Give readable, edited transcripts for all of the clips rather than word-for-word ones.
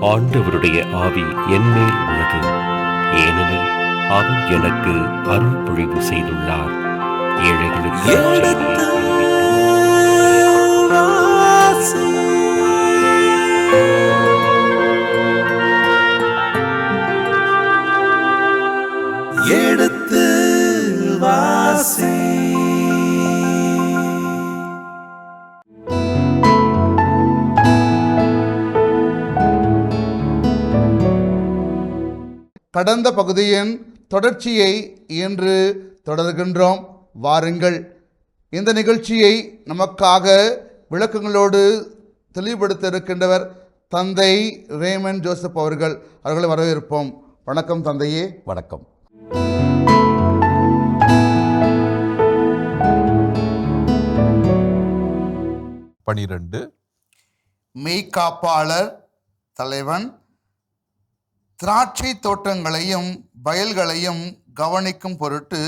ஆண்டவருடைய ஆவி என்மேல் உள்ளது, ஏனெனில் அவர் எனக்கு அருள் பொழிவு செய்துள்ளார். ஏழைகளுக்கு எடுத்து வாசி. கடந்த பகுதியின் தொடர்ச்சியை இன்று தொடர்கின்றோம். வாருங்கள், இந்த நிகழ்ச்சியை நமக்காக விளக்கங்களோடு தெளிவுபடுத்த இருக்கின்றவர் தந்தை ரேமன் ஜோசப் அவர்களை வரவேற்போம். வணக்கம் தந்தையே. வணக்கம். மெய்காப்பாளர் தலைவன் திராட்சை தோட்டங்களையும் வயல்களையும் கவனிக்கும் பொருட்டு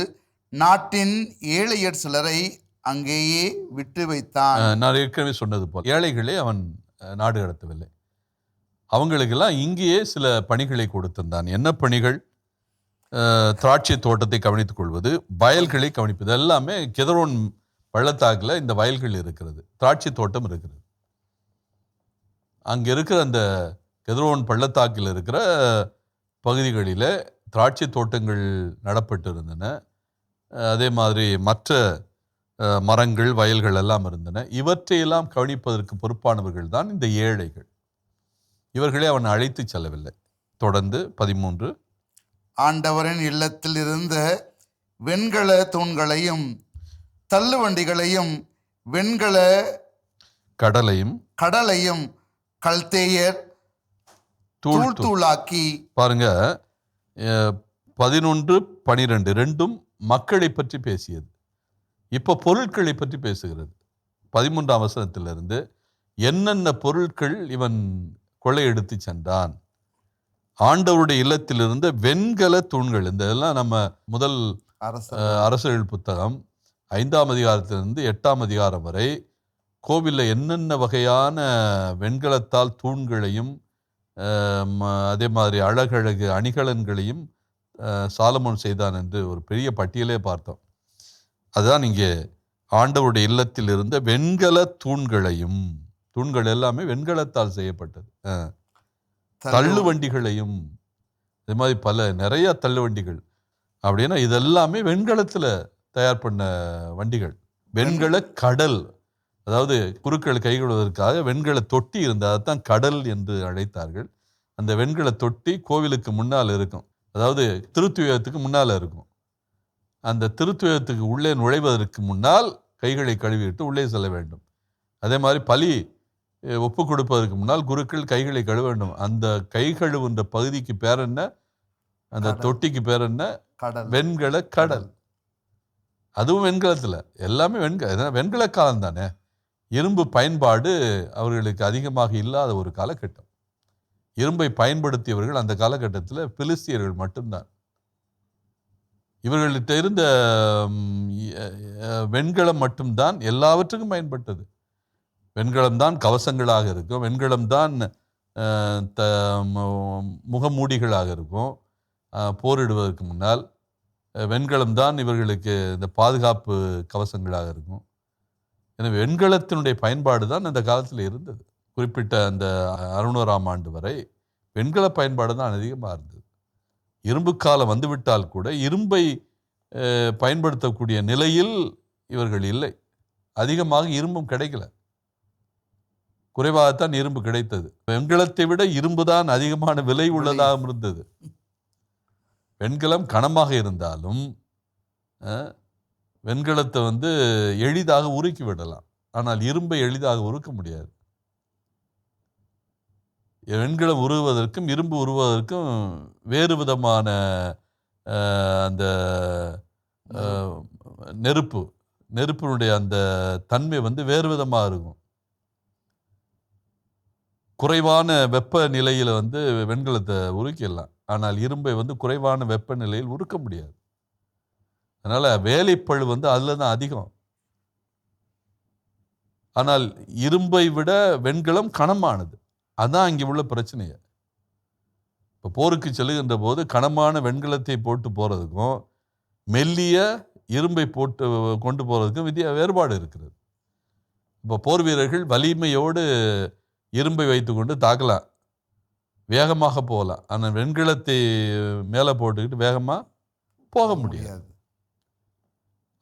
நாட்டின் ஏழையர் சிலரை அங்கேயே விட்டு வைத்தான். நான் ஏற்கனவே சொன்னது போல் ஏழைகளே அவன் நாடு கடத்தவில்லை. அவங்களுக்கெல்லாம் இங்கேயே சில பணிகளை கொடுத்திருந்தான். என்ன பணிகள்? திராட்சை தோட்டத்தை கவனித்துக் கொள்வது, வயல்களை கவனிப்பது. எல்லாமே கெதரோன் பள்ளத்தாக்கில் இந்த வயல்கள் இருக்கிறது, திராட்சை தோட்டம் இருக்கிறது. அங்கே இருக்கிற அந்த கெதரோன் பள்ளத்தாக்கில் இருக்கிற பகுதிகளில் திராட்சை தோட்டங்கள் நடப்பட்டு இருந்தன. அதே மாதிரி மற்ற மரங்கள், வயல்கள் எல்லாம் இருந்தன. இவற்றையெல்லாம் கவனிப்பதற்கு பொறுப்பானவர்கள் தான் இந்த ஏழைகள். இவர்களே அவன் அழைத்து செல்லவில்லை. தொடர்ந்து 13. ஆண்டவரின் இல்லத்தில் இருந்த வெண்கல தூண்களையும் தள்ளுவண்டிகளையும் வெண்கல கடலையும் கல்தேயர் தூளாக்கி. பாருங்க, 11, 12 ரெண்டும் மக்களை பற்றி பேசியது. இப்போ பொருட்களை பற்றி பேசுகிறது. 13ஆம் வசனத்திலிருந்து என்னென்ன பொருட்கள் இவன் கொள்ளையெடுத்து சென்றான். ஆண்டவருடைய இல்லத்தில் இருந்த வெண்கல தூண்கள். இந்த இதெல்லாம் நம்ம முதல் அரசர்கள் புத்தகம் 5ஆம் அதிகாரத்திலிருந்து 8ஆம் அதிகாரம் வரை கோவிலில் என்னென்ன வகையான வெண்கலத்தால் தூண்களையும் அதே மாதிரி அழகழகு அணிகலன்களையும் சாலமோன் செய்தான் என்று ஒரு பெரிய பட்டியலே பார்த்தோம். அதுதான் இங்கே ஆண்டவருடைய இல்லத்தில் இருந்த வெண்கல தூண்களையும், தூண்கள் எல்லாமே வெண்கலத்தால் செய்யப்பட்டது. தள்ளுவண்டிகளையும், இது மாதிரி நிறைய தள்ளுவண்டிகள். அப்படின்னா இதெல்லாமே வெண்கலத்தில் தயார் பண்ண வண்டிகள். வெண்கல கடல், அதாவது குருக்கள் கைகொள்வதற்காக வெண்கல தொட்டி இருந்தது. அதுதான் கடல் என்று அழைத்தார்கள். அந்த வெண்கல தொட்டி கோவிலுக்கு முன்னால் இருக்கும், அதாவது திருத்துவத்துக்கு முன்னால் இருக்கும். அந்த திருத்துவத்துக்கு உள்ளே நுழைவதற்கு முன்னால் கைகளை கழுவிட்டு உள்ளே செல்ல வேண்டும். அதே மாதிரி பலி ஒப்பு கொடுப்பதற்கு முன்னால் குருக்கள் கைகளை கழுவ வேண்டும். அந்த கை கழுவுன்ற பகுதிக்கு பேர் என்ன? அந்த தொட்டிக்கு பேர் என்ன? வெண்கல கடல். அதுவும் வெண்கலத்தில், எல்லாமே வெண்கல காலம் தானே. இரும்பு பயன்பாடு அவர்களுக்கு அதிகமாக இல்லாத ஒரு காலகட்டம். இரும்பை பயன்படுத்தியவர்கள் அந்த காலகட்டத்தில் பிலிஸ்தியர்கள் மட்டும்தான். இவர்கள்ட்ட இருந்த வெண்கலம் மட்டும்தான் எல்லாவற்றுக்கும் பயன்பட்டது. வெண்கலம்தான் கவசங்களாக இருக்கும், வெண்கலம்தான் முகமூடிகளாக இருக்கும். போரிடுவதற்கு முன்னால் வெண்கலம்தான் இவர்களுக்கு இந்த பாதுகாப்பு கவசங்களாக இருக்கும். எனவே வெண்கலத்தினுடைய பயன்பாடு தான் அந்த காலத்தில் இருந்தது. குறிப்பிட்ட அந்த 600ஆம் ஆண்டு வரை வெண்கல பயன்பாடு தான் அதிகமாக இருந்தது. இரும்பு காலம் வந்துவிட்டால் கூட இரும்பை பயன்படுத்தக்கூடிய நிலையில் இவர்கள் இல்லை. அதிகமாக இரும்பும் கிடைக்கல, குறைவாகத்தான் இரும்பு கிடைத்தது. வெண்கலத்தை விட இரும்பு தான் அதிகமான விலை உள்ளதாக இருந்தது. வெண்கலம் கனமாக இருந்தாலும் வெண்கலத்தை எளிதாக உருக்கி விடலாம், ஆனால் இரும்பை எளிதாக உருக்க முடியாது. வெண்கலம் உருவதற்கும் இரும்பு உருவதற்கும் வேறு விதமான அந்த நெருப்பினுடைய அந்த தன்மை வேறு விதமாக இருக்கும். குறைவான வெப்ப நிலையில் வெண்கலத்தை உருக்கிடலாம், ஆனால் இரும்பை குறைவான வெப்பநிலையில் உருக்க முடியாது. அதனால் வேலைப்பழு அதில் தான் அதிகம். ஆனால் இரும்பை விட வெண்கலம் கனமானது. அதுதான் இங்கே உள்ள பிரச்சனையை. இப்போ போருக்கு செல்லுகின்ற போது கனமான வெண்கலத்தை போட்டு போகிறதுக்கும் மெல்லிய இரும்பை போட்டு கொண்டு போகிறதுக்கும் வேறுபாடு இருக்கிறது. இப்போ போர் வீரர்கள் வலிமையோடு இரும்பை வைத்துக்கொண்டு தாக்கலாம், வேகமாக போகலாம். ஆனால் வெண்கலத்தை மேலே போட்டுக்கிட்டு வேகமாக போக முடியாது.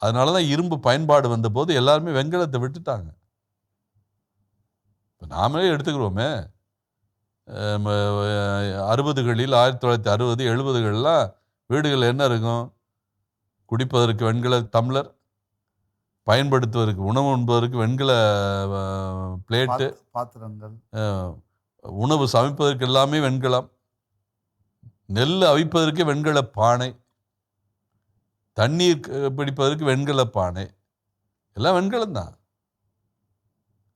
அதனால தான் இரும்பு பயன்பாடு வந்தபோது எல்லாருமே வெண்கலத்தை விட்டுட்டாங்க. இப்போ நாமளே எடுத்துக்கிறோமே, 60களில் 1960, 70களெலாம் வீடுகள் என்ன இருக்கும்? குடிப்பதற்கு வெண்கல டம்ளர், பயன்படுத்துவதற்கு உணவு உண்பதற்கு வெண்கல பிளேட்டு, பாத்திரங்கள், உணவு சமைப்பதற்கு எல்லாமே வெண்கலம், நெல் அவிப்பதற்கு வெண்கல பானை, தண்ணீர் பிடிப்பதற்கு வெண்கல பானை, எல்லாம் வெண்கலம் தான்.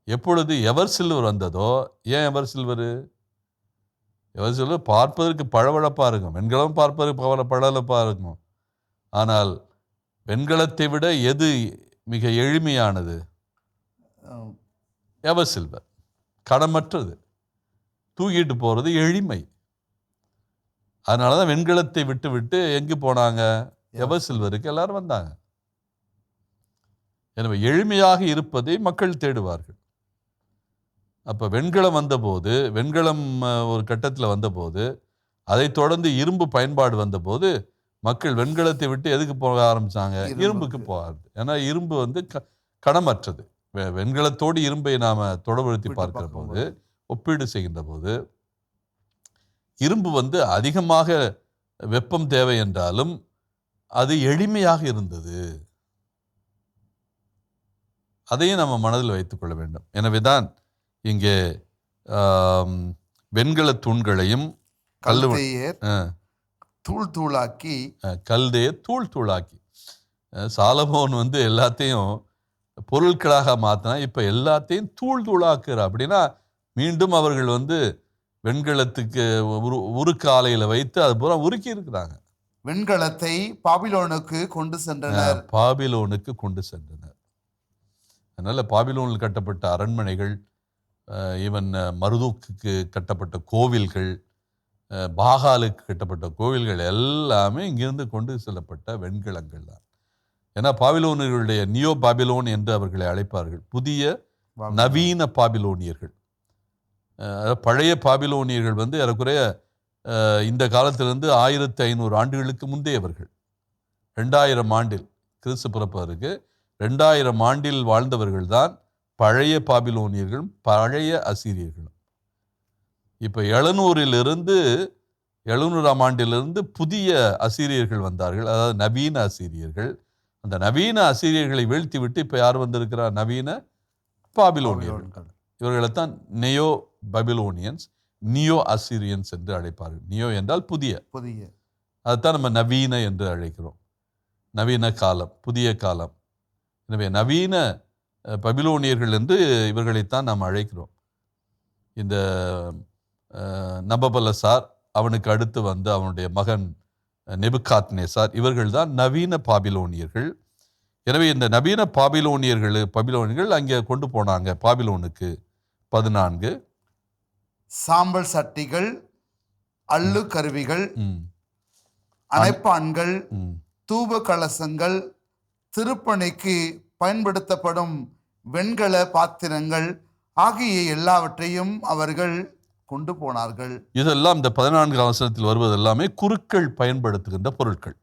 எப்பொழுது எவர் சில்வர் வந்ததோ, ஏன் எவர் சில்வர் பார்ப்பதற்கு பளபளப்பாக இருக்கும், வெண்கலம் பார்ப்பதற்கு பளபளப்பாக இருக்கும். ஆனால் வெண்கலத்தை விட எது மிக எளிமையானது? Ever silver. கடமற்றது, தூக்கிட்டு போகிறது எளிமை. அதனால தான் வெண்கலத்தை விட்டு விட்டு எங்கே போனாங்க? எவர் சில்வருக்கு எல்லாரும் வந்தாங்க. எனவே எளிமையாக இருப்பதை மக்கள் தேடுவார்கள். அப்போ வெண்கலம் வந்தபோது, வெண்கலம் ஒரு கட்டத்தில் வந்தபோது, அதை தொடர்ந்து இரும்பு பயன்பாடு வந்தபோது மக்கள் வெண்கலத்தை விட்டு எதுக்கு போக ஆரம்பித்தாங்க? இரும்புக்கு போகாது. ஏன்னா இரும்பு கணமற்றது. வெண்கலத்தோடு இரும்பை நாம் தொடர்படுத்தி பார்க்கிற போது, ஒப்பீடு செய்கின்ற போது, இரும்பு அதிகமாக வெப்பம் தேவை என்றாலும் அது எளிமையாக இருந்தது. அதையும் நம்ம மனதில் வைத்துக்கொள்ள வேண்டும். எனவே தான் இங்கே வெண்கல தூண்களையும் தூள் தூளாக்கி, கல்தையை தூள் தூளாக்கி, சாலமோன் எல்லாத்தையும் பொருட்களாக மாற்றினா, இப்போ எல்லாத்தையும் தூள் தூளாக்குற. அப்படின்னா மீண்டும் அவர்கள் வெண்கலத்துக்கு உருக்கு ஆலையில் வைத்து அது பூரா உருக்கி இருக்கிறாங்க. வெண்கலத்தை பாபிலோனுக்கு கொண்டு சென்றனர். பாபிலோனுக்கு கொண்டு சென்றனர். அதனால பாபிலோனில் கட்டப்பட்ட அரண்மனைகள், ஈவன் மருதூக்கு கட்டப்பட்ட கோவில்கள், பாகாலுக்கு கட்டப்பட்ட கோவில்கள் எல்லாமே இங்கிருந்து கொண்டு செல்லப்பட்ட வெண்கலங்கள் தான். ஏன்னா பாபிலோனியர்களுடைய நியோ பாபிலோன் என்று அவர்களை அழைப்பார்கள். புதிய நவீன பாபிலோனியர்கள். பழைய பாபிலோனியர்கள் ஏறக்குறைய இந்த காலத்திலிருந்து 1500 ஆண்டுகளுக்கு முந்தையவர்கள். 2000 ஆண்டில் கிறிஸ்து பிறப்பதற்கு 2000 ஆண்டில் வாழ்ந்தவர்கள் தான் பழைய பாபிலோனியர்களும் பழைய அசீரியர்களும். இப்போ 700ஆம் ஆண்டிலிருந்து புதிய அசீரியர்கள் வந்தார்கள், அதாவது நவீன அசீரியர்கள். அந்த நவீன அசீரியர்களை வீழ்த்தி விட்டு இப்போ யார் வந்திருக்கிறார்? நவீன பாபிலோனியர்கள். இவர்களைத்தான் நியோ பாபிலோனியன்ஸ், நியோ அசீரியன்ஸ் என்று அழைப்பார்கள். நியோ என்றால் புதிய, அதுதான் நம்ம நவீன என்று அழைக்கிறோம். நவீன காலம், புதிய காலம். எனவே நவீன பபிலோனியர்கள் என்று இவர்களைத்தான் நாம் அழைக்கிறோம். இந்த நபபலசார், அவனுக்கு அடுத்து அவனுடைய மகன் நெபுகாத்நேசார், இவர்கள் தான் நவீன பாபிலோனியர்கள். எனவே இந்த நவீன பாபிலோனியர்கள் அங்கே கொண்டு போனாங்க பாபிலோனுக்கு 14 சாம்பல் சட்டிகள், அள்ளு கருவிகள், அணைப்பான்கள், தூப கலசங்கள், திருப்பணிக்கு பயன்படுத்தப்படும் வெண்கல பாத்திரங்கள் ஆகிய எல்லாவற்றையும் அவர்கள் கொண்டு போனார்கள். இதெல்லாம் இந்த 14ஆம் வசனத்தில் வருவதெல்லாமே குருக்கள் பயன்படுத்துகின்ற பொருட்கள்.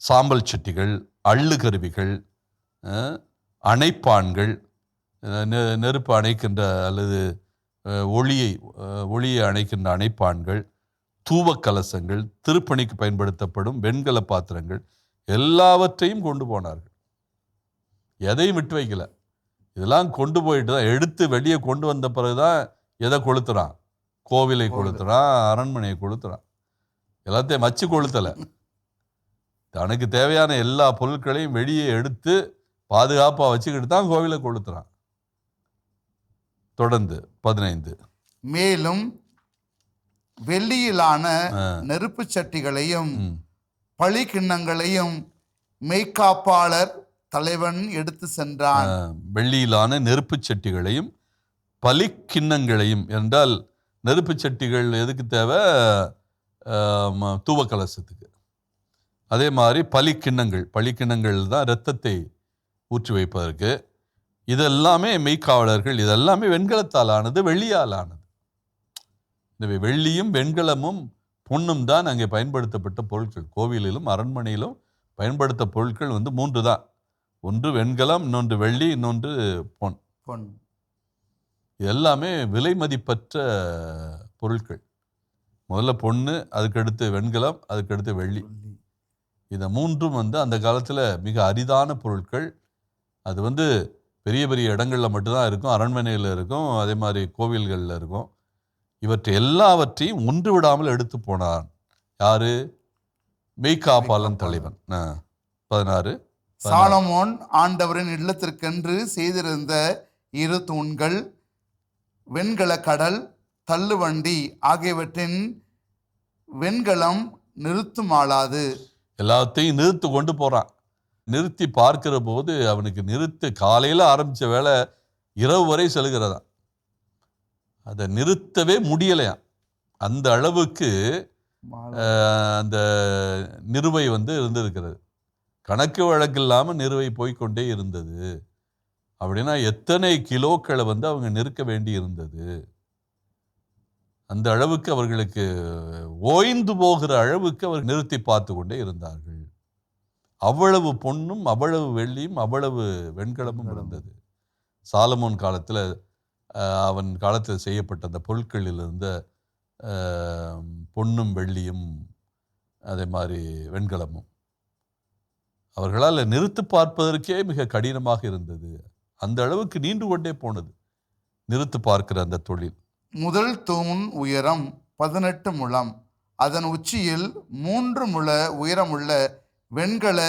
சாம்பல் சட்டிகள், அள்ளு கருவிகள், அணைப்பான்கள், நெருப்பு அணைக்கின்ற அல்லது ஒளியை அணைக்கின்ற அணைப்பான்கள், தூவ கலசங்கள், திருப்பணிக்கு பயன்படுத்தப்படும் வெண்கல பாத்திரங்கள் எல்லாவற்றையும் கொண்டு போனார்கள். எதையும் விட்டு வைக்கல. இதெல்லாம் கொண்டு போயிட்டு தான், எடுத்து வெளியே கொண்டு வந்த பிறகுதான் எதை கொளுத்துறான்? கோவிலை கொளுத்துறான், அரண்மனையை கொளுத்துறான். எல்லாத்தையும் வச்சு கொளுத்தலை. தனக்கு தேவையான எல்லா பொருட்களையும் வெளியே எடுத்து பாதுகாப்பாக வச்சுக்கிட்டு தான் கோவிலை கொளுத்துறான். தொடர்ந்து 15. மேலும் வெள்ளியிலான நெருப்பு சட்டிகளையும் பழி கிண்ணங்களையும் மெய்காப்பாளர் தலைவன் எடுத்து சென்றான். வெள்ளியிலான நெருப்பு சட்டிகளையும் பலி கிண்ணங்களையும் என்றால், நெருப்பு சட்டிகள் எதுக்கு தேவை? தூவக்கலசத்துக்கு. அதே மாதிரி பலிக்கிண்ணங்கள் தான் இரத்தத்தை ஊற்றி வைப்பதற்கு. இதெல்லாமே மெய்க்காவலர்கள், இதெல்லாமே வெண்கலத்தால் ஆனது, வெள்ளியால் ஆனது. இந்த வெள்ளியும் வெண்கலமும் பொன்னும் தான் அங்கே பயன்படுத்தப்பட்ட பொருட்கள். கோவிலிலும் அரண்மனையிலும் பயன்படுத்த பொருட்கள் 3 தான். ஒன்று வெண்கலம், இன்னொன்று வெள்ளி, இன்னொன்று பொன். எல்லாமே விலை மதிப்பற்ற பொருட்கள். முதல்ல பொண்ணு, அதுக்கடுத்து வெண்கலம், அதுக்கடுத்து வெள்ளி. இந்த 3ம் அந்த காலத்தில் மிக அரிதான பொருட்கள். அது பெரிய பெரிய இடங்களில் மட்டும்தான் இருக்கும், அரண்மனையில் இருக்கும், அதே மாதிரி கோவில்களில் இருக்கும். இவற்றை எல்லாவற்றையும் ஒன்று விடாமல் எடுத்து போனான். யாரு? மெய்க்காப்பாளன் தலைவன். 16. சாலமோன் ஆண்டவரின் இல்லத்திற்கென்று செய்திருந்த 2 தூண்கள், வெண்கல கடல், தள்ளுவண்டி ஆகியவற்றின் வெண்கலம் நிறுத்துமாளாது. எல்லாத்தையும் நிறுத்து கொண்டு போறான். நிறுத்தி பார்க்கிற போது அவனுக்கு காலையில் ஆரம்பித்த வேலை இரவு வரை செல்கிறதா. அதை நிறுத்தவே முடியலையாம். அந்த அளவுக்கு அந்த நிறுவை இருந்திருக்கிறது. கணக்கு வழக்கு இல்லாமல் நிறுவை போய்கொண்டே இருந்தது. அப்படின்னா எத்தனை கிலோக்களை அவங்க நிறுக்க வேண்டி இருந்தது. அந்த அளவுக்கு அவர்களுக்கு ஓய்ந்து போகிற அளவுக்கு அவர் நிறுத்தி பார்த்து கொண்டே இருந்தார்கள். அவ்வளவு பொன்னும் அவ்வளவு வெள்ளியும் அவ்வளவு வெண்கலமும் இருந்தது. சாலமோன் காலத்தில், அவன் காலத்தில் செய்யப்பட்ட அந்த பொருட்களில் இருந்த பொன்னும் வெள்ளியும் அதே மாதிரி வெண்கலமும் அவர்களால் நிறுத்து பார்ப்பதற்கே மிக கடினமாக இருந்தது. அந்த அளவுக்கு நீண்டு கொண்டே போனது நிறுத்து பார்க்கிற அந்த தொழில். முதல் தூண் உயரம் 18 முழம். அதன் உச்சியில் 3 முழ உயரமுள்ள வெண்கல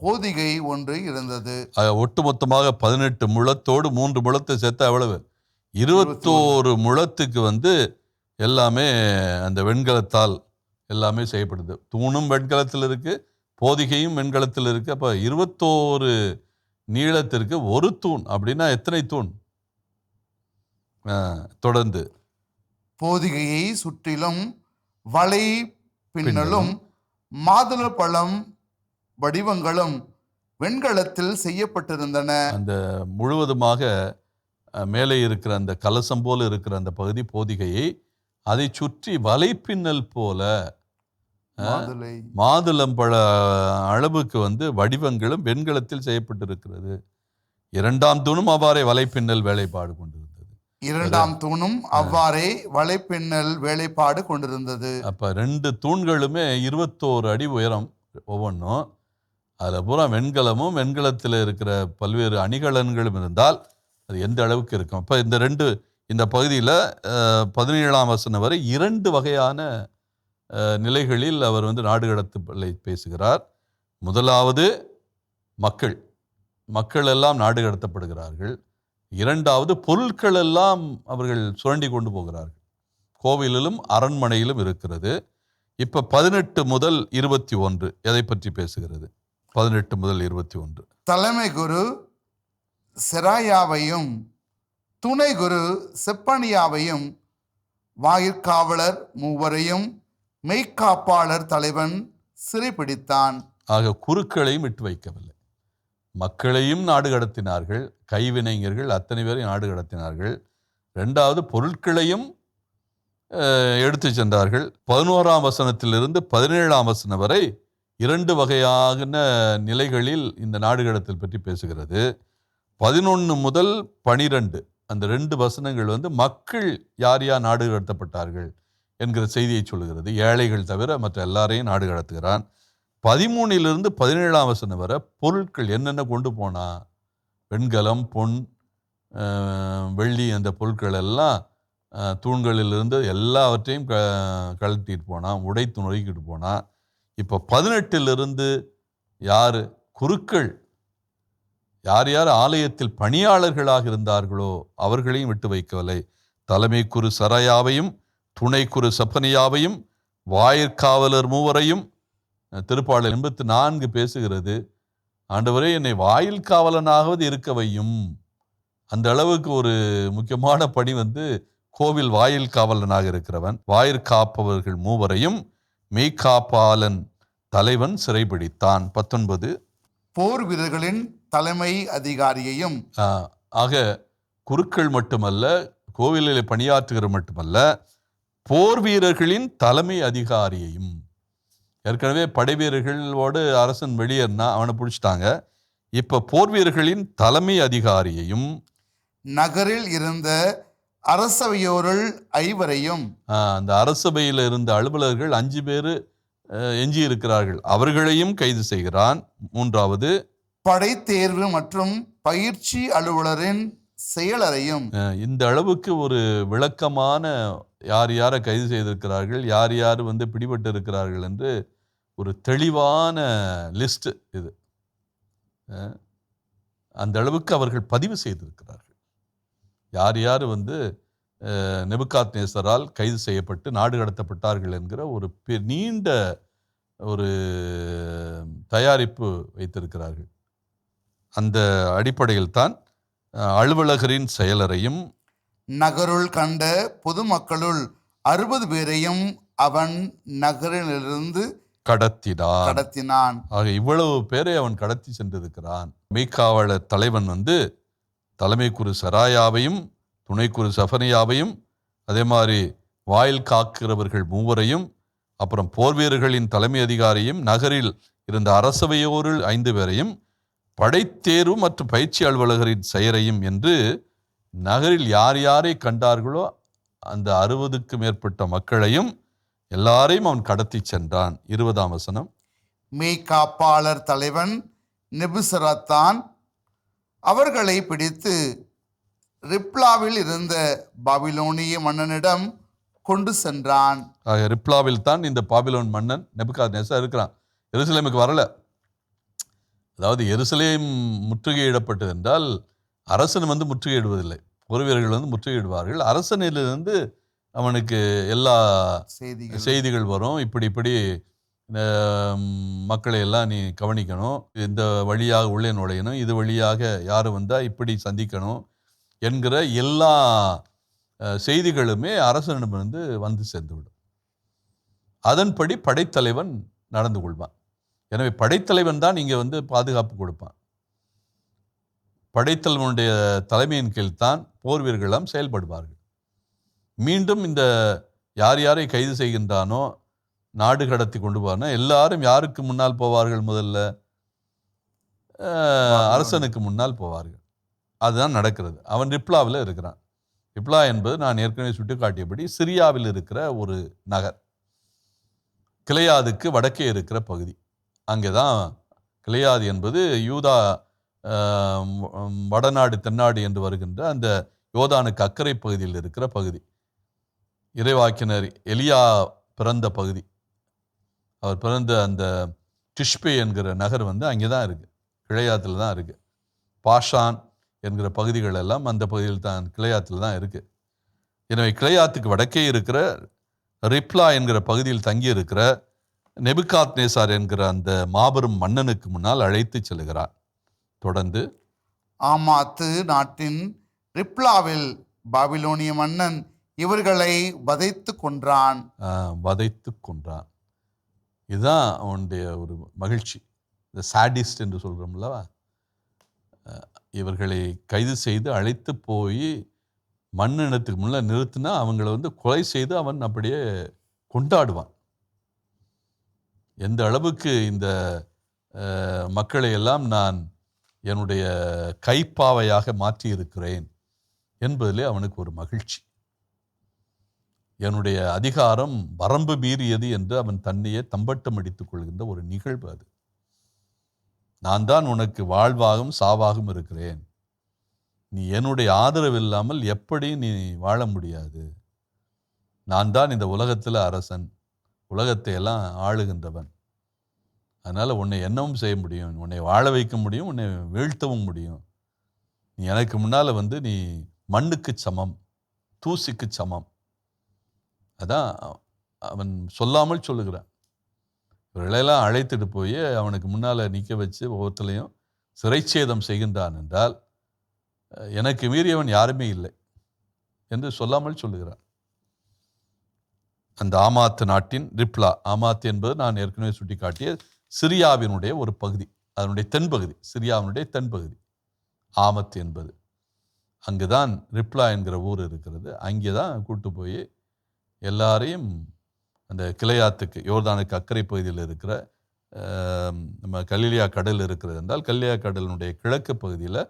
போதிகை ஒன்று இருந்தது. ஒட்டுமொத்தமாக 18 முழத்தோடு 3 முழத்தை சேர்த்து எவ்வளவு? 21 முழத்துக்கு எல்லாமே அந்த வெண்கலத்தால் எல்லாமே செய்யப்படுது. தூணும் வெண்கலத்தில் இருக்கு, போதிகையும் வெண்கலத்தில் இருக்கு. அப்ப 21 நீளத்திற்கு ஒரு தூண். அப்படின்னா எத்தனை தூண்? தொடர்ந்து போதிகையை சுற்றிலும் வலை பின்னலும் மாதுளை பழம் வடிவங்களும் வெண்கலத்தில் செய்யப்பட்டிருந்தன. அந்த முழுவதுமாக மேலே இருக்கிற அந்த கலசம் போல இருக்கிற அந்த பகுதி போதிகையை, அதை சுற்றி வலைப்பின்னல் போல மாதுளம்பழ அளவுக்கு வடிவங்களும் வெண்கலத்தில் செய்யப்பட்டிருக்கிறது. 2ஆம் தூணும் அவ்வாறே வலைப்பின்னல் வேலைப்பாடு கொண்டிருந்தது. 2ஆம் தூணும் அவ்வாறே வலைப்பின்னல் வேலைப்பாடு கொண்டிருந்தது. அப்ப 2 தூண்களுமே 21 அடி உயரம் ஒவ்வொன்றும். அதில் பூரா வெண்கலமும் வெண்கலத்தில் இருக்கிற பல்வேறு அணிகலன்களும் இருந்தால் அது எந்த அளவுக்கு இருக்கும். அப்போ இந்த பகுதியில் 17ஆம் வசனம் வரை 2 வகையான நிலைகளில் அவர் நாடு கடத்தலை பேசுகிறார். முதலாவது மக்கள் எல்லாம் நாடு கடத்தப்படுகிறார்கள். 2வது பொருட்கள் எல்லாம் அவர்கள் சுரண்டி கொண்டு போகிறார்கள். கோவிலிலும் அரண்மனையிலும் இருக்கிறது. இப்ப 18 முதல் 21 எதை பற்றி பேசுகிறது? 18 முதல் 21. தலைமை குரு செராயாவையும் துணை குரு செப்பனியாவையும் வாயிற்காவலர் மூவரையும் மெய்க்காப்பாளர் தலைவன் சிறைப்பிடித்தான். ஆக குருக்களையும் விட்டு வைக்கவில்லை. மக்களையும் நாடு கடத்தினார்கள். கைவினைஞர்கள் அத்தனை பேரையும் நாடு கடத்தினார்கள். 2வது பொருட்களையும் எடுத்து சென்றார்கள். 11ஆம் வசனத்திலிருந்து 17ஆம் வசனம் வரை 2 வகையான நிலைகளில் இந்த நாடு கடத்தல் பற்றி பேசுகிறது. 11 முதல் 12 அந்த 2 வசனங்கள் மக்கள் யார் யார் நாடு கடத்தப்பட்டார்கள் என்கிற செய்தியை சொல்லுகிறது. ஏழைகள் தவிர மற்ற எல்லாரையும் நாடு கடத்துகிறான். 13லிருந்து 17ஆம் வசனம் வரை பொருட்கள் என்னென்ன கொண்டு போனா, வெண்கலம், பொன், வெள்ளி, அந்த பொருட்கள் எல்லாம் தூண்களிலிருந்து எல்லாவற்றையும் கழட்டிட்டு போனான், உடைத்து நொறுக்கிட்டு போனான். இப்போ 18லிருந்து யார் குருக்கள், யார் யார் ஆலயத்தில் பணியாளர்களாக இருந்தார்களோ அவர்களையும் விட்டு வைக்கவில்லை. தலைமை குரு சராயாவையும் துணை குரு செப்பனியாவையும் வாயிற்காவலர் மூவரையும். திருப்பாடல் 84 பேசுகிறது, ஆண்டவரே என்னை வாயில் காவலனாகவது இருக்க வையும். அந்த அளவுக்கு ஒரு முக்கியமான பணி கோவில் வாயில் காவலனாக இருக்கிறவன். வாயிற் காப்பவர்கள் மூவரையும் மெய்காப்பாளன் தலைவன் சிறைபிடித்தான். 19. போர் வீரர்களின் தலைமை அதிகாரியையும். ஆக குருக்கள் மட்டுமல்ல, கோவிலில் பணியாற்றுகிற மட்டுமல்ல, போர் வீரர்களின் தலைமை அதிகாரியையும். ஏற்கனவே படை வீரர்களோடு அரசன் வெளியேறினா அவனை பிடிச்சிட்டாங்க. இப்ப போர் வீரர்களின் தலைமை அதிகாரியையும், நகரில் இருந்த அரசவையோருள் 5 அந்த அரசபையில் இருந்த அலுவலர்கள் 5 பேர் எஞ்சி இருக்கிறார்கள், அவர்களையும் கைது செய்கிறான். 3. படை தேர்வு மற்றும் பயிற்சி அலுவலரின் செயலரையும். இந்த அளவுக்கு ஒரு விளக்கமான யார் யாரை கைது செய்திருக்கிறார்கள், யார் யார் பிடிபட்டு இருக்கிறார்கள் என்று ஒரு தெளிவான லிஸ்ட் இது. அந்த அளவுக்கு அவர்கள் பதிவு செய்திருக்கிறார்கள். யார் யார் நேபுகாத்நேசரால் கைது செய்யப்பட்டு நாடு கடத்தப்பட்டார்கள் என்கிற ஒரு நீண்ட ஒரு தயாரிப்பு வைத்திருக்கிறார்கள். அந்த அடிப்படையில் தான் அலுவலகரின் செயலரையும், நகருள் கண்ட பொதுமக்களுள் 60 பேரையும் அவன் நகரிலிருந்து கடத்தினான். ஆக இவ்வளவு பேரை அவன் கடத்தி சென்றிருக்கிறான். மெய்காவலர் தலைவன் தலைமை குரு சராயாவையும் துணை குரு சஃபனியாவையும், அதே மாதிரி வாயில் காக்கிறவர்கள் 3 அப்புறம் போர் வீரர்களின் தலைமை அதிகாரியும், நகரில் இருந்த அரசவையோருள் 5 பேரையும், படைத்தேர்வு மற்றும் பயிற்சி அலுவலகரின் செயலையும் என்று நகரில் யார் யாரை கண்டார்களோ அந்த 60க்கும் மேற்பட்ட மக்களையும் எல்லாரையும் அவன் கடத்தி சென்றான். 20ஆம் வசனம். மெய்காப்பாளர் தலைவன் நெபுசரத்தான் அவர்களை பிடித்து ரிப்லாவில் இருந்த பாபிலோனிய மன்னனிடம் கொண்டு சென்றான். ரிப்லாவில் தான் இந்த பாபிலோன் மன்னன் நேபுகாத்நேசர் இருக்கிறான். எருசலேமுக்கு வரல. அதாவது எருசலேம் முற்றுகையிடப்பட்டது என்றால் அரசன் முற்றுகையிடுவதில்லை, போர் வீரர்கள் முற்றுகையிடுவார்கள். அரசனிலிருந்து அவனுக்கு எல்லா செய்திகள் வரும். இப்படி மக்களை எல்லாம் நீ கவனிக்கணும், இந்த வழியாக உள்ளே நுழையணும், இது வழியாக யார் வந்தால் இப்படி சந்திக்கணும் என்கிற எல்லா செய்திகளுமே அரசனிடமிருந்து சேர்ந்துவிடும். அதன்படி படைத்தலைவன் நடந்து கொள்வான். எனவே படைத்தலைவன் தான் இங்கே பாதுகாப்பு கொடுப்பான். படைத்தலைவனுடைய தலைமையின் கீழ் தான் போர் வீரர்களும் செயல்படுவார்கள். மீண்டும் இந்த யார் யாரை கைது செய்கின்றானோ, நாடு கடத்தி கொண்டு போவானோ, எல்லாரும் யாருக்கு முன்னால் போவார்கள்? முதல்ல அரசனுக்கு முன்னால் போவார்கள். அதுதான் நடக்கிறது. அவன் ரிப்லாவில் இருக்கிறான். ரிப்லா என்பது நான் ஏற்கனவே சுட்டிக்காட்டியபடி சிரியாவில் இருக்கிற ஒரு நகர், கிளையாதுக்கு வடக்கே இருக்கிற பகுதி. அங்கே தான் கிளையாது என்பது யூதா வடநாடு தென்னாடு என்று வருகின்ற அந்த யோதானுக்கு அக்கறை பகுதியில் இருக்கிற பகுதி. இறைவாக்கினர் எலியா பிறந்த பகுதி. அவர் பிறந்த அந்த டிஷ்பே என்கிற நகர் அங்கே தான் இருக்குது, கிளையாத்தில் தான் இருக்குது. பாஷான் என்கிற பகுதிகள் எல்லாம் அந்த பகுதியில் தான், கிளையாத்தில் தான் இருக்குது. எனவே கிளையாத்துக்கு வடக்கே இருக்கிற ரிப்லா என்கிற பகுதியில் தங்கி இருக்கிற நேபுகாத்நேசார் என்கிற அந்த மாபெரும் மன்னனுக்கு முன்னால் அழைத்து செல்கிறார். தொடர்ந்து ஆமாத்து நாட்டின் ரிப்லாவில் பாபிலோனிய மன்னன் இவர்களை வதைத்து கொன்றான். இதுதான் அவனுடைய ஒரு மகிழ்ச்சி. இந்த சாடிஸ்ட் என்று சொல்கிறோம்ல, இவர்களை கைது செய்து அழைத்து போய் மண்ணினத்துக்கு முன்னே நிறுத்தினா அவங்கள கொலை செய்து அவன் அப்படியே கொண்டாடுவான். எந்த அளவுக்கு இந்த மக்களை எல்லாம் நான் என்னுடைய கைப்பாவையாக மாற்றி இருக்கிறேன் என்பதிலே அவனுக்கு ஒரு மகிழ்ச்சி. என்னுடைய அதிகாரம் வரம்பு மீறியது என்று அவன் தன்னையே தம்பட்டம் அடித்துக் கொள்கின்ற ஒரு நிகழ்வு அது. நான் தான் உனக்கு வாழ்வாகவும் சாவாகவும் இருக்கிறேன், நீ என்னுடைய ஆதரவு இல்லாமல் எப்படி நீ வாழ முடியாது, நான் தான் இந்த உலகத்தில் அரசன், உலகத்தை எல்லாம் ஆளுகின்றவன், அதனால் உன்னை என்னவும் செய்ய முடியும், உன்னை வாழ வைக்க முடியும், உன்னை வீழ்த்தவும் முடியும். நீ எனக்கு முன்னால் நீ மண்ணுக்கு சமம், தூசிக்கு சமம். அதான் அவன் சொல்லாமல் சொல்லுகிறான். இவர்களெல்லாம் அழைத்துட்டு போய் அவனுக்கு முன்னால் நிற்க வச்சு ஒவ்வொருத்தலையும் சிறைச்சேதம் செய்கின்றான் என்றால் எனக்கு மீறியவன் யாருமே இல்லை என்று சொல்லாமல் சொல்லுகிறான். அந்த ஆமாத்து நாட்டின் ரிப்லா, ஆமாத்து என்பது நான் ஏற்கனவே சுட்டிக்காட்டிய சிரியாவினுடைய ஒரு பகுதி, அதனுடைய தென்பகுதி, சிரியாவினுடைய தென்பகுதி ஆமத் என்பது. அங்குதான் ரிப்லா என்கிற ஊர் இருக்கிறது. அங்கே தான் கூட்டு போய் எல்லாரையும் அந்த கிளையாத்துக்கு, யோர்தானுக்கு அக்கறை பகுதியில் இருக்கிற நம்ம கலிலியா கடல் இருக்கிறது என்றால் கலிலியா கடலினுடைய கிழக்கு பகுதியில்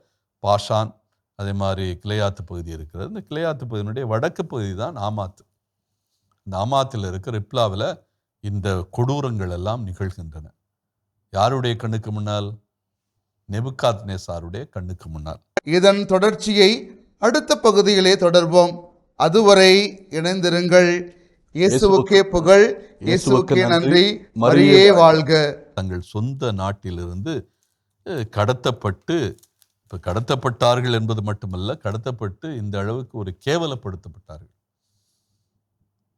பாஷான், அதே மாதிரி கிளையாத்து பகுதி இருக்கிறது. இந்த கிளையாத்து பகுதியினுடைய வடக்கு பகுதி தான் ஆமாத்து. இந்த ஆமாத்தில் இருக்கிற ரிப்லாவில் இந்த கொடூரங்கள் எல்லாம் நிகழ்கின்றன. யாருடைய கண்ணுக்கு முன்னால்? நெபுகாத்நேசாருடைய கண்ணுக்கு முன்னால். இதன் தொடர்ச்சியை அடுத்த பகுதியிலே தொடர்வோம். அதுவரை இணைந்திருங்கள். இயேசுவுக்கே புகழ், இயேசுவுக்கே நன்றி, மரியே வாழ்க. தங்கள் சொந்த நாட்டிலிருந்து கடத்தப்பட்டு, இப்போ கடத்தப்பட்டார்கள் என்பது மட்டுமல்ல, கடத்தப்பட்டு இந்த அளவுக்கு ஒரு கேவலப்படுத்தப்பட்டார்கள்.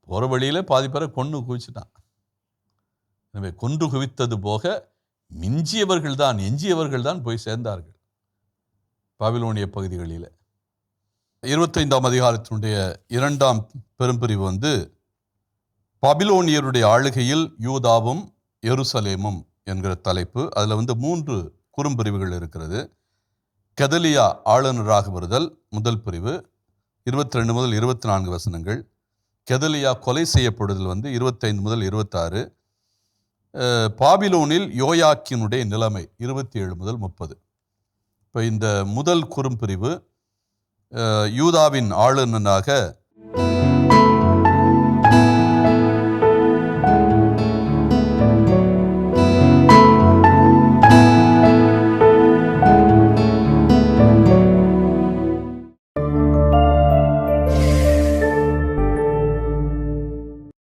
போகிற வழியில் பாதி பேரை கொன்று குவிச்சிட்டான். எனவே கொன்று குவித்தது போக எஞ்சியவர்கள் தான் போய் சேர்ந்தார்கள் பாபிலோனிய பகுதிகளில். 25ஆம் அதிகாரத்தினுடைய 2ஆம் பெரும்பிரிவு பாபிலோனியருடைய ஆளுகையில் யூதாவும் எருசலேமும் என்கிற தலைப்பு. அதில் 3 குறும்பிரிவுகள் இருக்கிறது. கெதலியா ஆளுநராக வருதல் முதல் பிரிவு, 22 முதல் 24 வசனங்கள். கெதலியா கொலை செய்யப்படுதல் 25 முதல் 26. பாபிலோனில் யோயாக்கினுடைய நிலைமை 27 முதல் 30. இப்போ இந்த முதல் குறும்பிரிவு யூதாவின் ஆளுநனாக